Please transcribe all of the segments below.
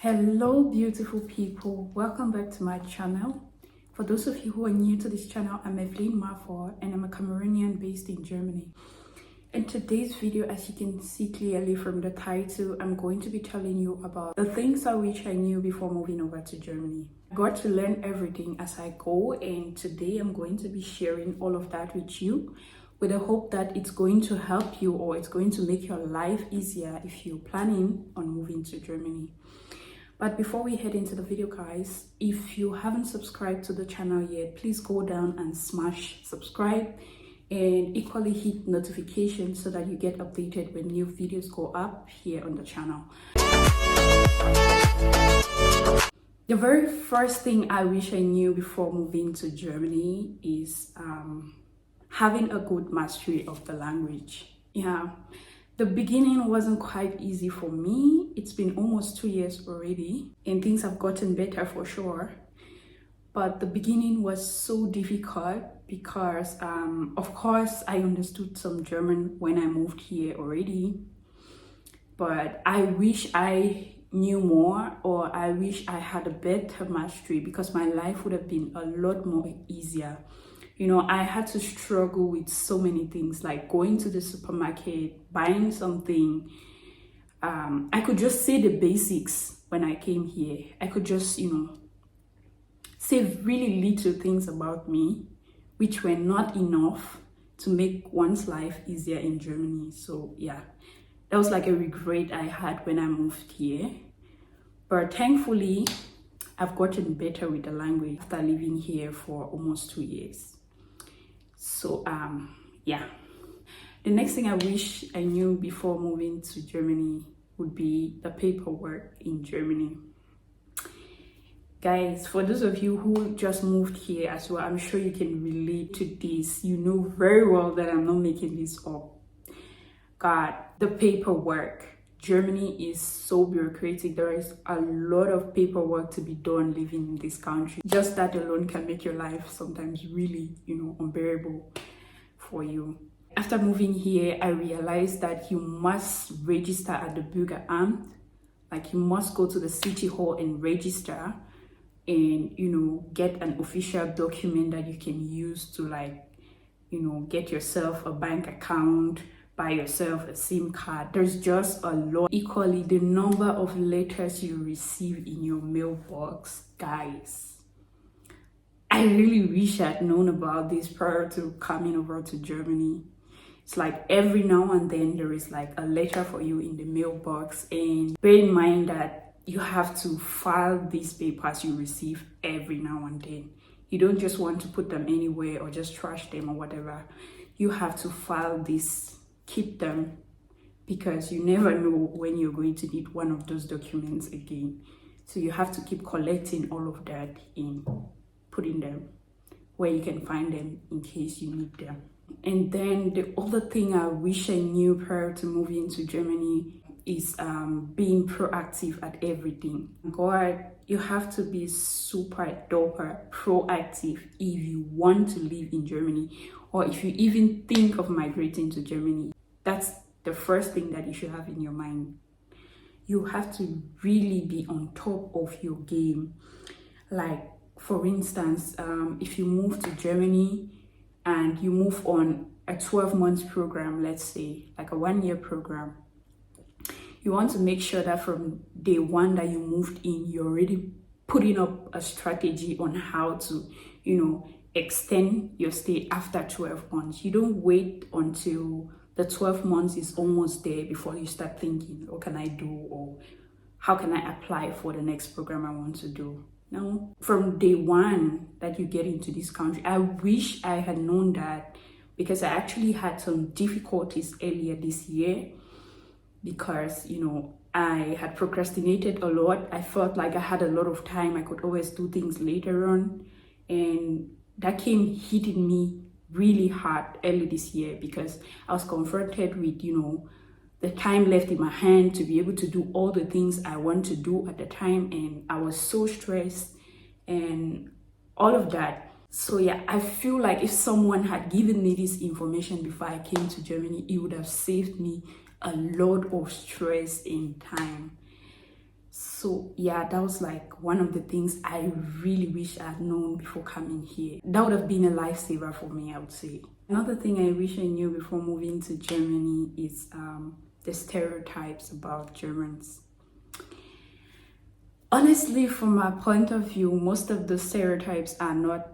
Hello beautiful people, welcome back to my channel. For those of you who are new to this channel, I'm Evelyn Mafor and I'm a Cameroonian based in Germany. In today's video, as you can see clearly from the title, I'm going to be telling you about the things I wish I knew before moving over to Germany. I got to learn everything as I go, and today I'm going to be sharing all of that with you with the hope that it's going to help you or it's going to make your life easier if you're planning on moving to Germany. But before we head into the video, guys, if you haven't subscribed to the channel yet, please go down and smash subscribe and equally hit notifications so that you get updated when new videos go up here on the channel. The very first thing I wish I knew before moving to Germany is having a good mastery of the language. The beginning wasn't quite easy for me. It's been almost 2 years already and things have gotten better for sure. But the beginning was so difficult because, of course, I understood some German when I moved here already. But I wish I knew more, or I wish I had a better mastery, because my life would have been a lot more easier. You know, I had to struggle with so many things, like going to the supermarket, buying something. I could just say the basics when I came here. I could just, say really little things about me, which were not enough to make one's life easier in Germany. So yeah, that was like a regret I had when I moved here. But thankfully, I've gotten better with the language after living here for almost 2 years. So yeah, the next thing I wish I knew before moving to Germany would be the paperwork in Germany. Guys, for those of you who just moved here as well, I'm sure you can relate to this. You know very well that I'm not making this up. God, the paperwork. Germany is so bureaucratic. There is a lot of paperwork to be done living in this country. Just that alone can make your life sometimes really, unbearable for you. After moving here, I realized that you must register at the Bürgeramt. Like, you must go to the city hall and register and, get an official document that you can use to, get yourself a bank account, buy yourself a SIM card. There's just a lot. Equally, the number of letters you receive in your mailbox, guys. I really wish I'd known about this prior to coming over to Germany. It's like every now and then there is like a letter for you in the mailbox, and bear in mind that you have to file these papers you receive every now and then. You don't just want to put them anywhere or just trash them or whatever. You have to file this, keep them, because you never know when you're going to need one of those documents again. So you have to keep collecting all of that and putting them where you can find them in case you need them. And then the other thing I wish I knew prior to moving to Germany is being proactive at everything. God, you have to be super duper proactive if you want to live in Germany, or if you even think of migrating to Germany. That's the first thing that you should have in your mind. You have to really be on top of your game. Like, for instance, if you move to Germany and you move on a 12-month program, let's say, like a 1-year program, you want to make sure that from day one that you moved in, you're already putting up a strategy on how to, extend your stay after 12 months. You don't wait until the 12 months is almost there before you start thinking, what can I do? Or how can I apply for the next program I want to do? No, from day one that you get into this country, I wish I had known that, because I actually had some difficulties earlier this year because, I had procrastinated a lot. I felt like I had a lot of time. I could always do things later on. And that came hitting me really hard early this year because I was confronted with, the time left in my hand to be able to do all the things I want to do at the time. And I was so stressed and all of that. So yeah, I feel like if someone had given me this information before I came to Germany, it would have saved me a lot of stress and time. So So yeah, that was like one of the things I really wish I had known before coming here. That would have been a lifesaver for me, I would say. Another thing I wish I knew before moving to Germany is the stereotypes about Germans. Honestly, from my point of view, most of the stereotypes are not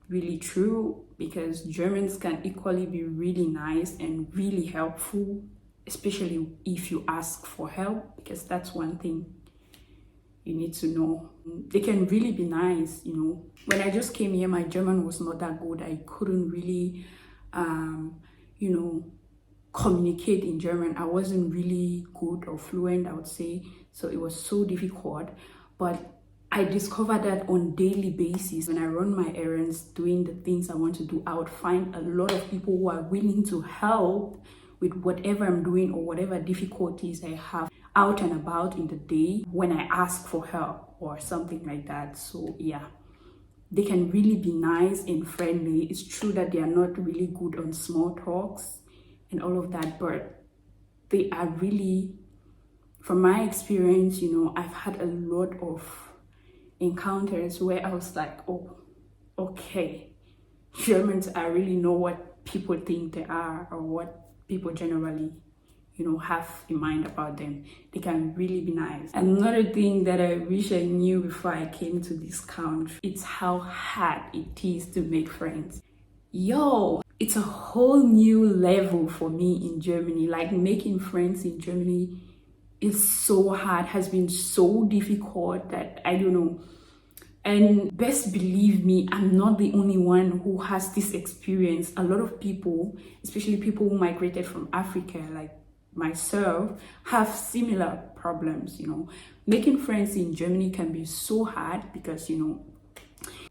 really true, because Germans can equally be really nice and really helpful, especially if you ask for help, because that's one thing you need to know. They can really be nice, you know. When I just came here, my German was not that good. I couldn't really, you know, communicate in German. I wasn't really good or fluent, I would say. So it was so difficult. But I discovered that on daily basis, when I run my errands, doing the things I want to do, I would find a lot of people who are willing to help with whatever I'm doing or whatever difficulties I have out and about in the day when I ask for help or something like that. So yeah, they can really be nice and friendly. It's true that they are not really good on small talks and all of that, but they are really, from my experience, you know, I've had a lot of encounters where I was like, oh, okay, Germans, I really know what people think they are, or what people generally, you know, have in mind about them. They can really be nice. Another thing that I wish I knew before I came to this country, it's how hard it is to make friends. Yo, it's a whole new level for me in Germany. Like, making friends in Germany is so hard, has been so difficult that I don't know. And best believe me, I'm not the only one who has this experience. A lot of people, especially people who migrated from Africa, like myself, have similar problems, you know. Making friends in Germany can be so hard because, you know,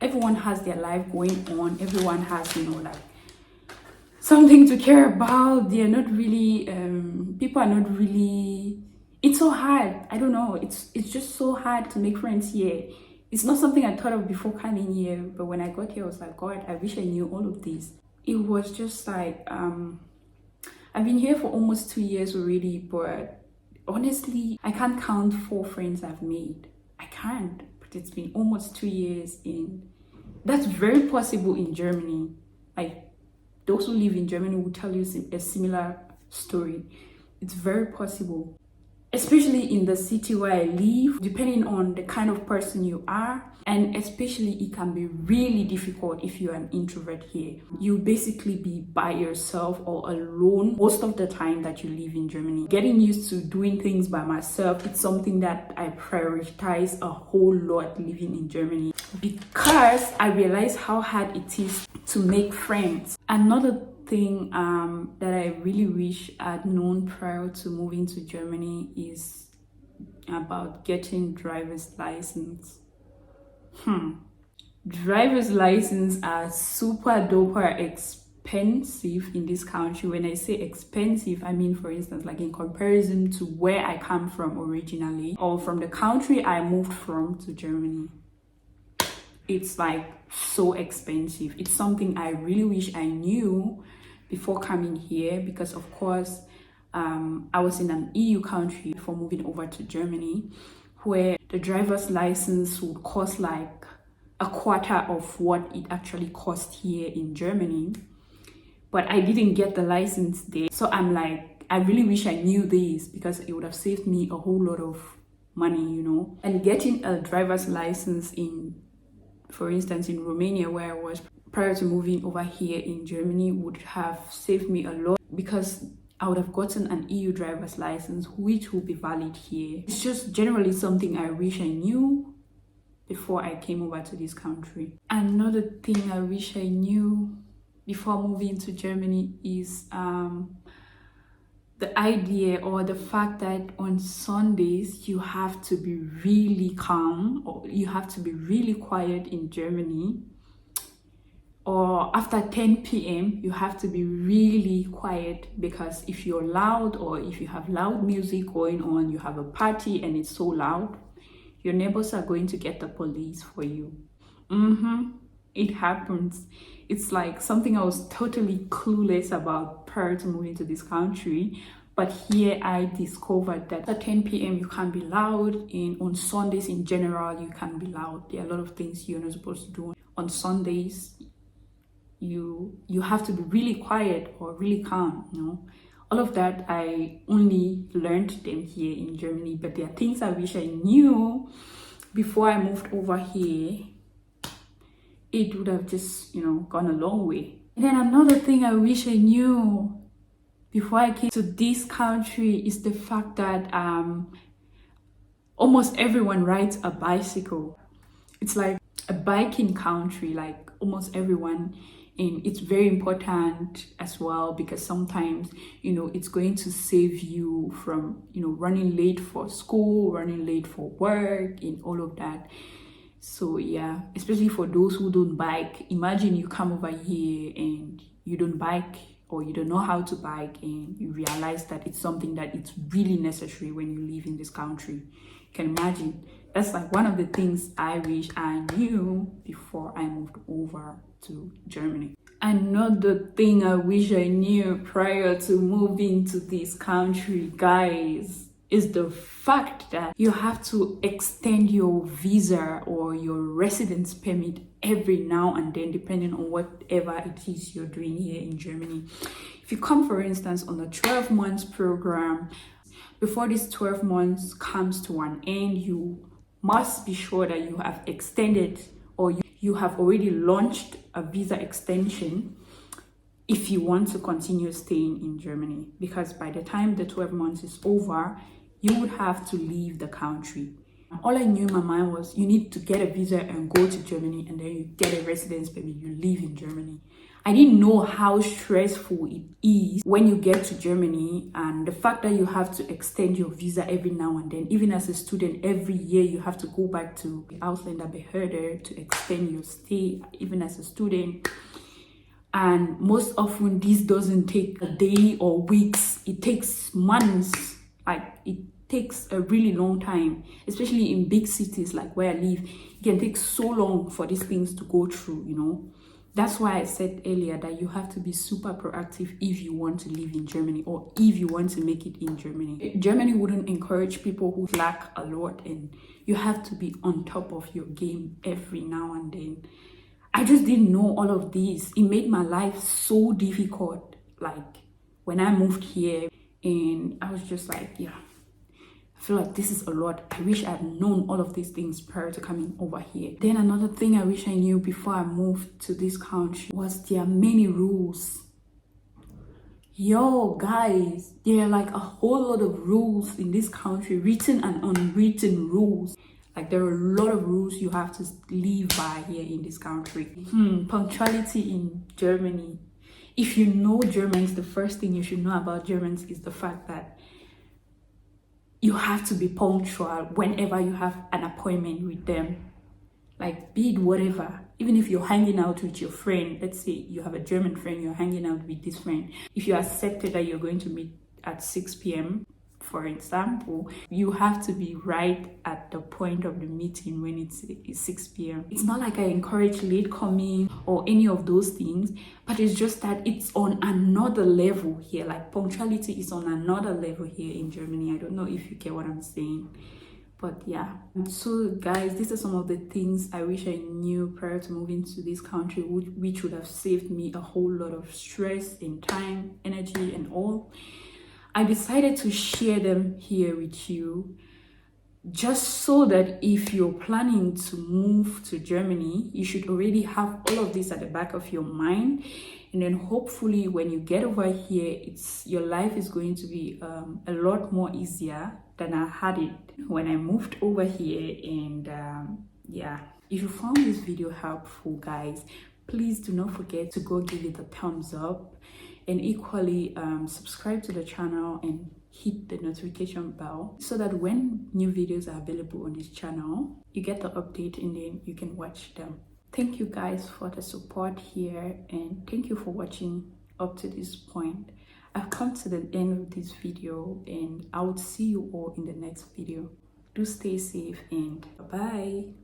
everyone has their life going on. Everyone has, you know, like something to care about. They are not really, people are not really, it's so hard. I don't know. It's just so hard to make friends here. It's not something I thought of before coming here, but when I got here, I was like, God, I wish I knew all of this. It was just like, I've been here for almost 2 years already, but honestly, I can't count 4 friends I've made. I can't, but it's been almost 2 years in. That's very possible in Germany. Like, those who live in Germany will tell you a similar story. It's very possible. Especially in the city where I live, depending on the kind of person you are, and especially it can be really difficult if you're an introvert here. You basically be by yourself or alone most of the time that you live in Germany. Getting used to doing things by myself, it's something that I prioritize a whole lot living in Germany, because I realize how hard it is to make friends. Another thing that I really wish I'd known prior to moving to Germany is about getting driver's license. Driver's license are super duper expensive in this country. When I say expensive, I mean, for instance, like in comparison to where I come from originally, or from the country I moved from to Germany, it's like so expensive. It's something I really wish I knew before coming here, because of course I was in an EU country before moving over to Germany, where the driver's license would cost like a quarter of what it actually cost here in Germany. But I didn't get the license there, so I'm like, I really wish I knew this, because it would have saved me a whole lot of money, you know. And getting a driver's license in, for instance, in Romania, where I was prior to moving over here in Germany, would have saved me a lot, because I would have gotten an EU driver's license, which will be valid here. It's just generally something I wish I knew before I came over to this country. Another thing I wish I knew before moving to Germany is the idea or the fact that on Sundays you have to be really calm, or you have to be really quiet in Germany. Or after 10 p.m. you have to be really quiet, because if you're loud, or if you have loud music going on, you have a party and it's so loud, your neighbors are going to get the police for you. It happens. It's like something I was totally clueless about prior to moving to this country, But here I discovered that at 10 p.m. you can't be loud, and on Sundays in general you can't be loud. There are a lot of things you're not supposed to do on Sundays. You have to be really quiet or really calm, you know. All of that I only learned them here in Germany, but there are things I wish I knew before I moved over here. It would have just, you know, gone a long way. And then another thing I wish I knew before I came to this country is the fact that almost everyone rides a bicycle. It's like a biking country, like almost everyone. And it's very important as well, because sometimes, you know, it's going to save you from, you know, running late for school, running late for work, and all of that. So yeah, especially for those who don't bike, imagine you come over here and you don't bike, or you don't know how to bike, and you realize that it's something that it's really necessary when you live in this country. You can imagine. That's like one of the things I wish I knew before I moved over to Germany. Another thing I wish I knew prior to moving to this country, guys, is the fact that you have to extend your visa or your residence permit every now and then, depending on whatever it is you're doing here in Germany. If you come, for instance, on a 12 months program, before this 12 months comes to an end, you must be sure that you have extended, or you have already launched a visa extension if you want to continue staying in Germany. Because by the time the 12 months is over, you would have to leave the country. All I knew in my mind was you need to get a visa and go to Germany, and then you get a residence permit, you live in Germany. I didn't know how stressful it is when you get to Germany, and the fact that you have to extend your visa every now and then. Even as a student, every year you have to go back to the Ausländerbehörde to extend your stay, even as a student. And most often this doesn't take a day or weeks, it takes months. Like, it takes a really long time, especially in big cities like where I live. It can take so long for these things to go through, you know. That's why I said earlier that you have to be super proactive if you want to live in Germany, or if you want to make it in Germany. Germany wouldn't encourage people who lack a lot, and you have to be on top of your game every now and then. I just didn't know all of this. It made my life so difficult. Like, when I moved here, and I was just like, yeah, I feel like this is a lot. I wish I had known all of these things prior to coming over here. Then another thing I wish I knew before I moved to this country was there are many rules. Yo, guys, there are like a whole lot of rules in this country, written and unwritten rules. Like, there are a lot of rules you have to live by here in this country. Punctuality in Germany. If you know Germans, the first thing you should know about Germans is the fact that you have to be punctual whenever you have an appointment with them. Like, be it whatever. Even if you're hanging out with your friend, let's say you have a German friend, you're hanging out with this friend. If you accepted that you're going to meet at 6 p.m., for example, you have to be right at the point of the meeting when it's 6 p.m. It's not like I encourage late coming or any of those things, but it's just that it's on another level here. Like, punctuality is on another level here in Germany. I don't know if you get what I'm saying, but yeah. So guys, these are some of the things I wish I knew prior to moving to this country, which would have saved me a whole lot of stress and time, energy, and all. I decided to share them here with you, just so that if you're planning to move to Germany, you should already have all of this at the back of your mind. And then hopefully when you get over here, your life is going to be a lot more easier than I had it when I moved over here. And yeah, if you found this video helpful, guys, please do not forget to go give it a thumbs up. And equally, subscribe to the channel and hit the notification bell so that when new videos are available on this channel, you get the update and then you can watch them. Thank you guys for the support here, and thank you for watching up to this point. I've come to the end of this video, and I would see you all in the next video. Do stay safe, and bye-bye.